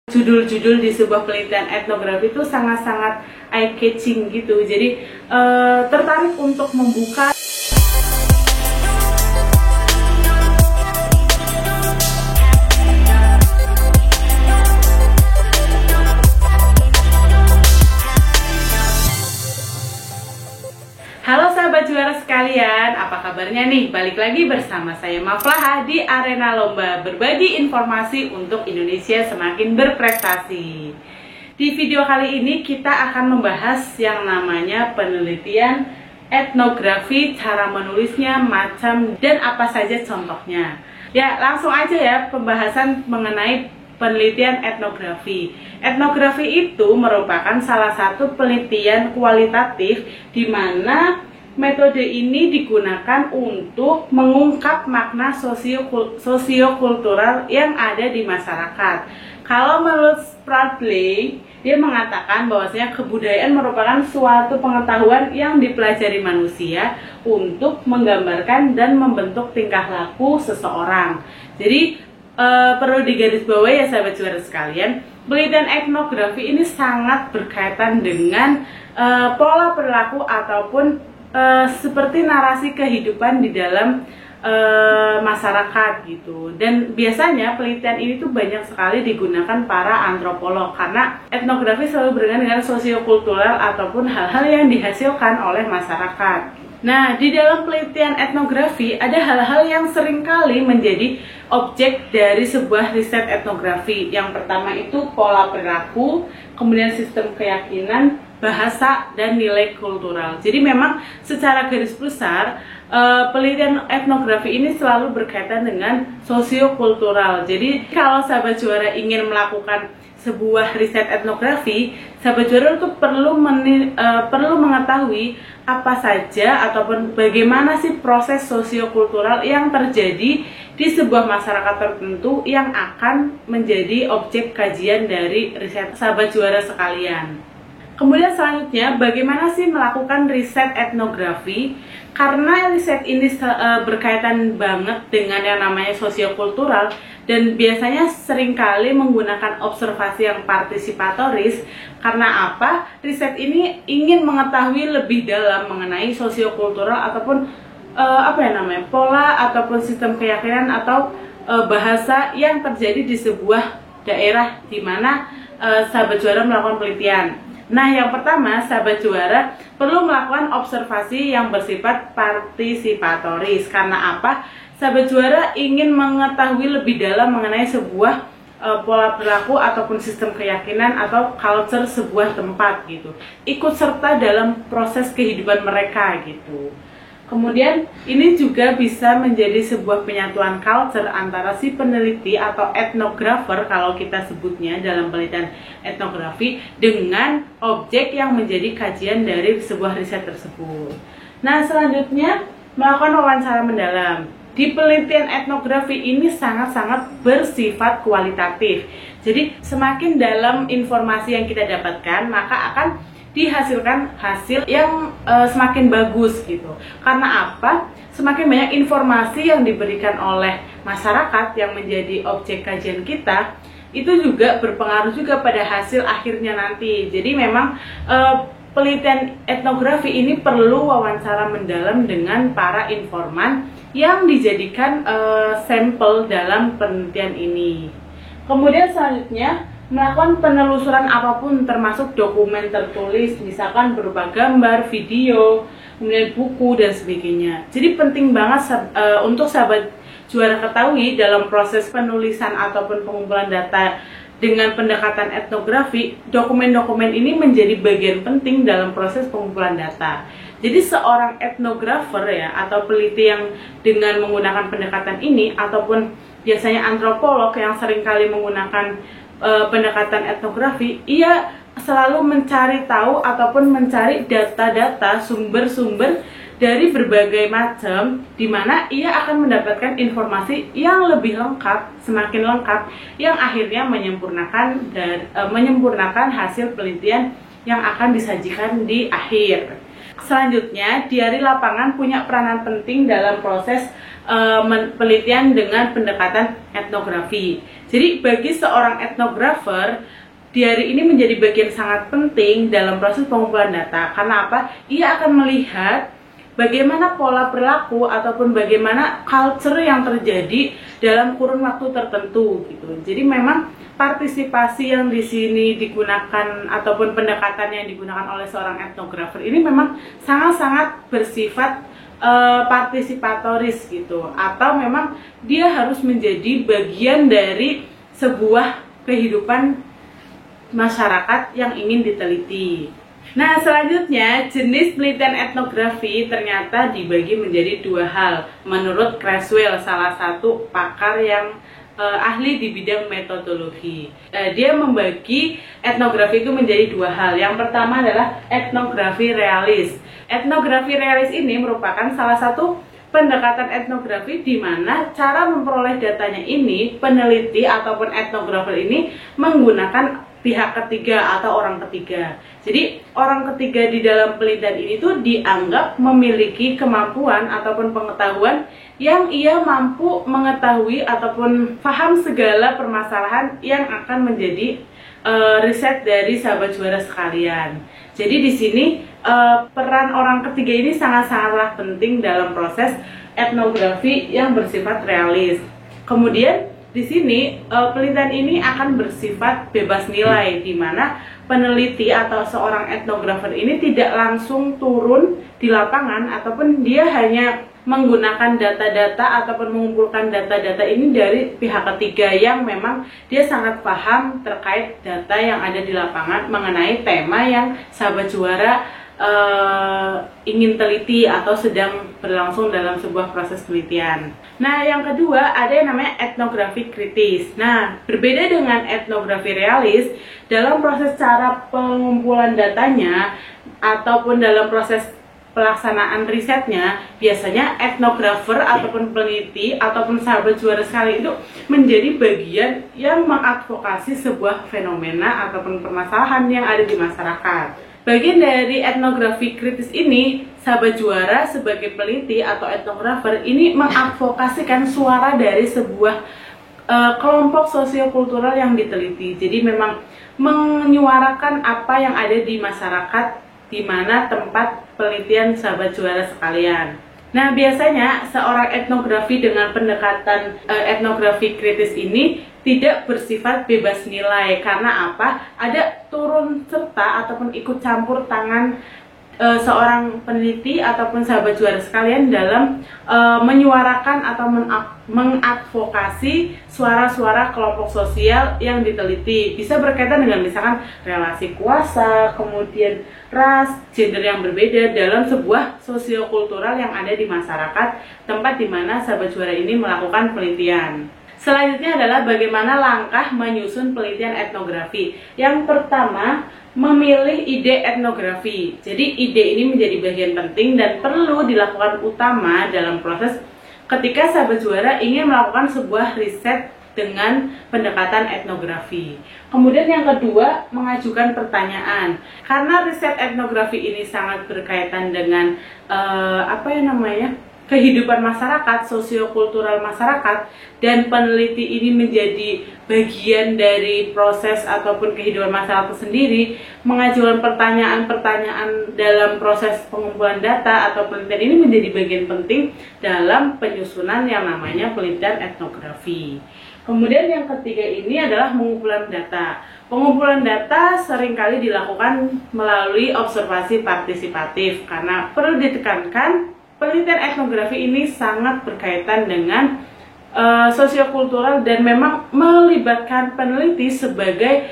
Judul-judul di sebuah penelitian etnografi itu sangat-sangat eye-catching gitu. Jadi tertarik untuk membuka. Halo sahabat juara sekalian, apa kabarnya nih? Balik lagi bersama saya Maflaha di arena lomba berbagi informasi untuk Indonesia semakin berprestasi. Di video kali ini kita akan membahas yang namanya penelitian etnografi, cara menulisnya, macam, dan apa saja contohnya. Ya, langsung aja ya pembahasan mengenai penelitian etnografi. Etnografi itu merupakan salah satu penelitian kualitatif di mana metode ini digunakan untuk mengungkap makna sosiokultural yang ada di masyarakat. Kalau menurut Spradley, dia mengatakan bahwasanya kebudayaan merupakan suatu pengetahuan yang dipelajari manusia untuk menggambarkan dan membentuk tingkah laku seseorang. Jadi perlu digarisbawahi ya sahabat juara sekalian, penelitian etnografi ini sangat berkaitan dengan pola perilaku ataupun seperti narasi kehidupan di dalam masyarakat gitu. Dan biasanya penelitian ini tuh banyak sekali digunakan para antropolog karena etnografi selalu berkaitan dengan sosiokultural ataupun hal-hal yang dihasilkan oleh masyarakat. Nah, di dalam penelitian etnografi ada hal-hal yang seringkali menjadi objek dari sebuah riset etnografi. Yang pertama itu pola perilaku, kemudian sistem keyakinan, bahasa, dan nilai kultural. Jadi memang secara garis besar penelitian etnografi ini selalu berkaitan dengan sosiokultural. Jadi kalau sahabat juara ingin melakukan sebuah riset etnografi, sahabat juara itu perlu mengetahui apa saja ataupun bagaimana sih proses sosiokultural yang terjadi di sebuah masyarakat tertentu yang akan menjadi objek kajian dari riset sahabat juara sekalian. Kemudian selanjutnya, bagaimana sih melakukan riset etnografi? Karena riset ini berkaitan banget dengan yang namanya sosiokultural dan biasanya seringkali menggunakan observasi yang partisipatoris. Karena apa? Riset ini ingin mengetahui lebih dalam mengenai sosiokultural ataupun pola ataupun sistem keyakinan atau bahasa yang terjadi di sebuah daerah di mana sahabat juara melakukan penelitian. Nah, yang pertama, sahabat juara perlu melakukan observasi yang bersifat partisipatoris. Karena apa? Sahabat juara ingin mengetahui lebih dalam mengenai sebuah pola perilaku ataupun sistem keyakinan atau culture sebuah tempat gitu. Ikut serta dalam proses kehidupan mereka gitu. Kemudian ini juga bisa menjadi sebuah penyatuan culture antara si peneliti atau etnografer kalau kita sebutnya dalam penelitian etnografi dengan objek yang menjadi kajian dari sebuah riset tersebut. Nah, selanjutnya melakukan wawancara mendalam. Di penelitian etnografi ini sangat-sangat bersifat kualitatif. Jadi semakin dalam informasi yang kita dapatkan, maka akan dihasilkan hasil yang semakin bagus gitu. Karena apa? Semakin banyak informasi yang diberikan oleh masyarakat yang menjadi objek kajian kita, itu juga berpengaruh juga pada hasil akhirnya nanti. Jadi memang penelitian etnografi ini perlu wawancara mendalam dengan para informan yang dijadikan sampel dalam penelitian ini. Kemudian selanjutnya melakukan penelusuran apapun termasuk dokumen tertulis, misalkan berupa gambar, video, kemudian buku dan sebagainya. Jadi penting banget untuk sahabat juara ketahui dalam proses penulisan ataupun pengumpulan data dengan pendekatan etnografi, dokumen-dokumen ini menjadi bagian penting dalam proses pengumpulan data. Jadi seorang etnografer ya atau peneliti yang dengan menggunakan pendekatan ini ataupun biasanya antropolog yang seringkali menggunakan pendekatan etnografi, ia selalu mencari tahu ataupun mencari data-data sumber-sumber dari berbagai macam, di mana ia akan mendapatkan informasi yang lebih lengkap, semakin lengkap, yang akhirnya menyempurnakan hasil penelitian yang akan disajikan di akhir. Selanjutnya, diari lapangan punya peranan penting dalam proses penelitian dengan pendekatan etnografi. Jadi bagi seorang etnografer, diari ini menjadi bagian sangat penting dalam proses pengumpulan data. Karena apa? Ia akan melihat bagaimana pola perilaku ataupun bagaimana culture yang terjadi dalam kurun waktu tertentu gitu. Jadi memang partisipasi yang di sini digunakan ataupun pendekatan yang digunakan oleh seorang etnografer ini memang sangat-sangat bersifat partisipatoris gitu, atau memang dia harus menjadi bagian dari sebuah kehidupan masyarakat yang ingin diteliti. Nah, selanjutnya jenis penelitian etnografi ternyata dibagi menjadi dua hal menurut Creswell, salah satu pakar yang ahli di bidang metodologi. Dia membagi etnografi itu menjadi dua hal. Yang pertama adalah etnografi realis. Etnografi realis ini merupakan salah satu pendekatan etnografi di mana cara memperoleh datanya ini peneliti ataupun etnografer ini menggunakan pihak ketiga atau orang ketiga. Jadi orang ketiga di dalam penelitian ini tuh dianggap memiliki kemampuan ataupun pengetahuan yang ia mampu mengetahui ataupun paham segala permasalahan yang akan menjadi riset dari sahabat juara sekalian. Jadi di sini peran orang ketiga ini sangat-sangatlah penting dalam proses etnografi yang bersifat realis. Kemudian di sini penelitian ini akan bersifat bebas nilai, di mana peneliti atau seorang etnografer ini tidak langsung turun di lapangan ataupun dia hanya menggunakan data-data ataupun mengumpulkan data-data ini dari pihak ketiga yang memang dia sangat paham terkait data yang ada di lapangan mengenai tema yang sahabat juara ingin teliti atau sedang berlangsung dalam sebuah proses penelitian. Nah, yang kedua ada yang namanya etnografi kritis. Nah, berbeda dengan etnografi realis, dalam proses cara pengumpulan datanya ataupun dalam proses pelaksanaan risetnya, biasanya etnografer ataupun peneliti ataupun sahabat juara sekali itu menjadi bagian yang mengadvokasi sebuah fenomena ataupun permasalahan yang ada di masyarakat. Bagian dari etnografi kritis ini, sahabat juara sebagai peneliti atau etnografer ini mengadvokasikan suara dari sebuah kelompok sosiokultural yang diteliti. Jadi memang menyuarakan apa yang ada di masyarakat di mana tempat penelitian sahabat juara sekalian. Nah, biasanya seorang etnografi dengan pendekatan etnografi kritis ini tidak bersifat bebas nilai. Karena apa? Ada turun serta ataupun ikut campur tangan seorang peneliti ataupun sahabat juara sekalian dalam menyuarakan atau mengadvokasi suara-suara kelompok sosial yang diteliti. Bisa berkaitan dengan misalkan relasi kuasa, kemudian ras, gender yang berbeda dalam sebuah sosiokultural yang ada di masyarakat tempat di mana sahabat juara ini melakukan penelitian. Selanjutnya adalah bagaimana langkah menyusun penelitian etnografi. Yang pertama, memilih ide etnografi. Jadi ide ini menjadi bagian penting dan perlu dilakukan utama dalam proses ketika sahabat juara ingin melakukan sebuah riset dengan pendekatan etnografi. Kemudian yang kedua, mengajukan pertanyaan. Karena riset etnografi ini sangat berkaitan dengan kehidupan masyarakat, sosiokultural masyarakat, dan peneliti ini menjadi bagian dari proses ataupun kehidupan masyarakat itu sendiri, mengajukan pertanyaan-pertanyaan dalam proses pengumpulan data atau penelitian ini menjadi bagian penting dalam penyusunan yang namanya penelitian etnografi. Kemudian yang ketiga ini adalah pengumpulan data. Pengumpulan data seringkali dilakukan melalui observasi partisipatif karena perlu ditekankan penelitian etnografi ini sangat berkaitan dengan sosiokultural dan memang melibatkan peneliti sebagai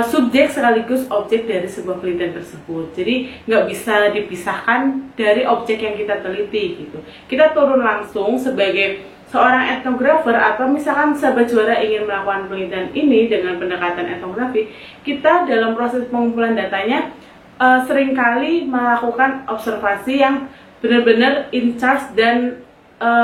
subjek sekaligus objek dari sebuah penelitian tersebut. Jadi nggak bisa dipisahkan dari objek yang kita teliti gitu. Kita turun langsung sebagai seorang etnografer atau misalkan sahabat juara ingin melakukan penelitian ini dengan pendekatan etnografi, kita dalam proses pengumpulan datanya seringkali melakukan observasi yang benar-benar in charge dan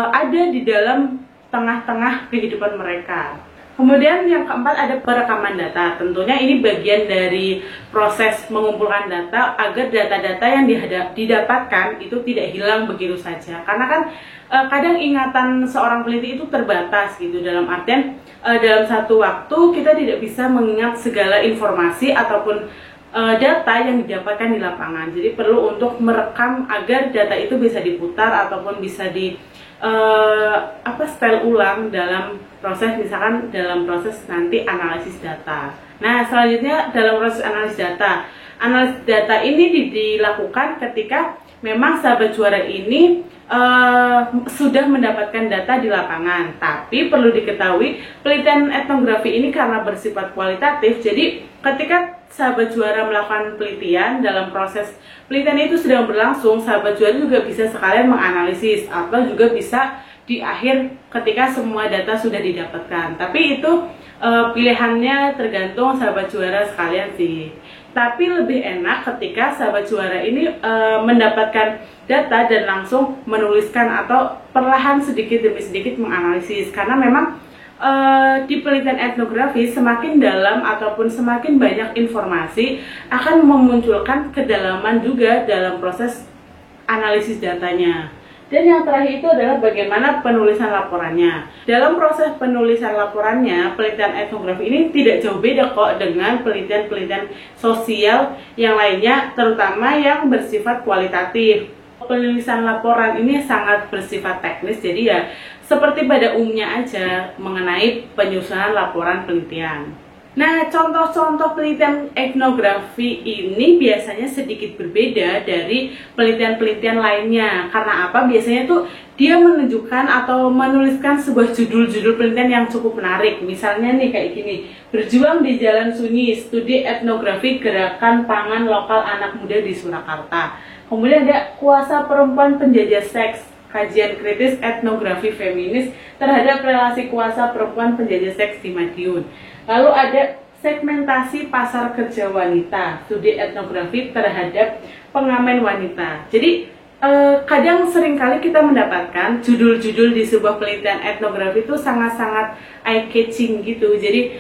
ada di dalam tengah-tengah kehidupan mereka. Kemudian yang keempat ada perekaman data. Tentunya ini bagian dari proses mengumpulkan data agar data-data yang didapatkan itu tidak hilang begitu saja. Karena kan kadang ingatan seorang peneliti itu terbatas gitu, dalam artian dalam satu waktu kita tidak bisa mengingat segala informasi ataupun data yang didapatkan di lapangan. Jadi perlu untuk merekam agar data itu bisa diputar ataupun bisa setel ulang dalam proses, misalkan dalam proses nanti analisis data. Nah, selanjutnya dalam proses analisis data ini dilakukan ketika memang sahabat juara ini sudah mendapatkan data di lapangan. Tapi perlu diketahui, penelitian etnografi ini karena bersifat kualitatif, jadi ketika sahabat juara melakukan penelitian, dalam proses penelitian itu sedang berlangsung, sahabat juara juga bisa sekalian menganalisis atau juga bisa di akhir ketika semua data sudah didapatkan. Tapi itu pilihannya tergantung sahabat juara sekalian sih. Tapi lebih enak ketika sahabat juara ini mendapatkan data dan langsung menuliskan atau perlahan sedikit demi sedikit menganalisis. Karena memang di penelitian etnografi semakin dalam ataupun semakin banyak informasi akan memunculkan kedalaman juga dalam proses analisis datanya. Dan yang terakhir itu adalah bagaimana penulisan laporannya. Dalam proses penulisan laporannya, penelitian etnografi ini tidak jauh beda kok dengan penelitian-penelitian sosial yang lainnya, terutama yang bersifat kualitatif. Penulisan laporan ini sangat bersifat teknis, jadi ya seperti pada umumnya aja mengenai penyusunan laporan penelitian. Nah, contoh-contoh penelitian etnografi ini biasanya sedikit berbeda dari penelitian-penelitian lainnya. Karena apa? Biasanya tuh dia menunjukkan atau menuliskan sebuah judul-judul penelitian yang cukup menarik. Misalnya nih kayak gini, Berjuang di Jalan Sunyi, Studi Etnografi Gerakan Pangan Lokal Anak Muda di Surakarta. Kemudian ada Kuasa Perempuan Penjajah Seks, Kajian Kritis Etnografi Feminis terhadap relasi kuasa perempuan penjajah seks di Madiun. Lalu ada segmentasi pasar kerja wanita, studi etnografi terhadap pengamen wanita. Jadi kadang seringkali kita mendapatkan judul-judul di sebuah penelitian etnografi itu sangat-sangat eye-catching gitu. Jadi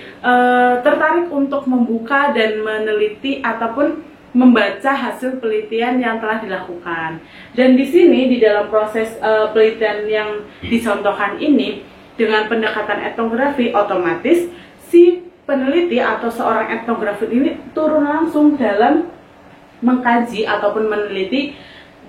tertarik untuk membuka dan meneliti ataupun membaca hasil penelitian yang telah dilakukan. Dan di sini di dalam proses penelitian yang dicontohkan ini dengan pendekatan etnografi, otomatis si peneliti atau seorang etnografer ini turun langsung dalam mengkaji ataupun meneliti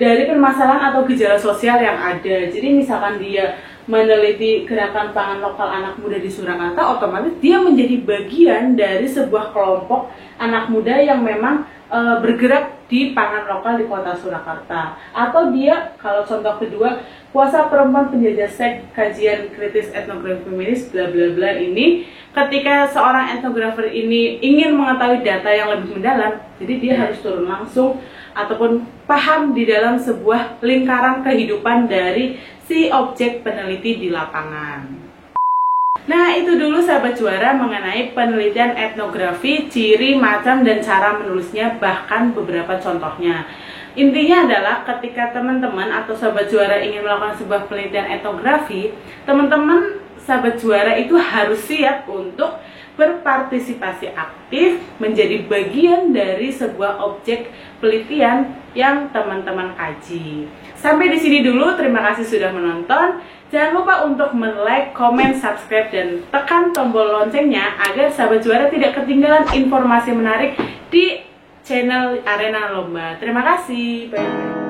dari permasalahan atau gejala sosial yang ada. Jadi misalkan dia meneliti gerakan pangan lokal anak muda di Surakarta, otomatis dia menjadi bagian dari sebuah kelompok anak muda yang memang bergerak di pangan lokal di kota Surakarta. Atau dia, kalau contoh kedua, Kuasa Perempuan Penjajah Seks, Kajian Kritis Etnografi Feminis, bla bla bla ini, ketika seorang etnografer ini ingin mengetahui data yang lebih mendalam, jadi dia harus turun langsung ataupun paham di dalam sebuah lingkaran kehidupan dari si objek peneliti di lapangan. Nah, itu dulu sahabat juara mengenai penelitian etnografi, ciri, macam, dan cara menulisnya, bahkan beberapa contohnya. Intinya adalah ketika teman-teman atau sahabat juara ingin melakukan sebuah penelitian etnografi, teman-teman sahabat juara itu harus siap untuk berpartisipasi aktif menjadi bagian dari sebuah objek penelitian yang teman-teman kaji. Sampai di sini dulu, terima kasih sudah menonton. Jangan lupa untuk like, komen, subscribe, dan tekan tombol loncengnya agar sahabat juara tidak ketinggalan informasi menarik di channel Arena Lomba. Terima kasih. Bye.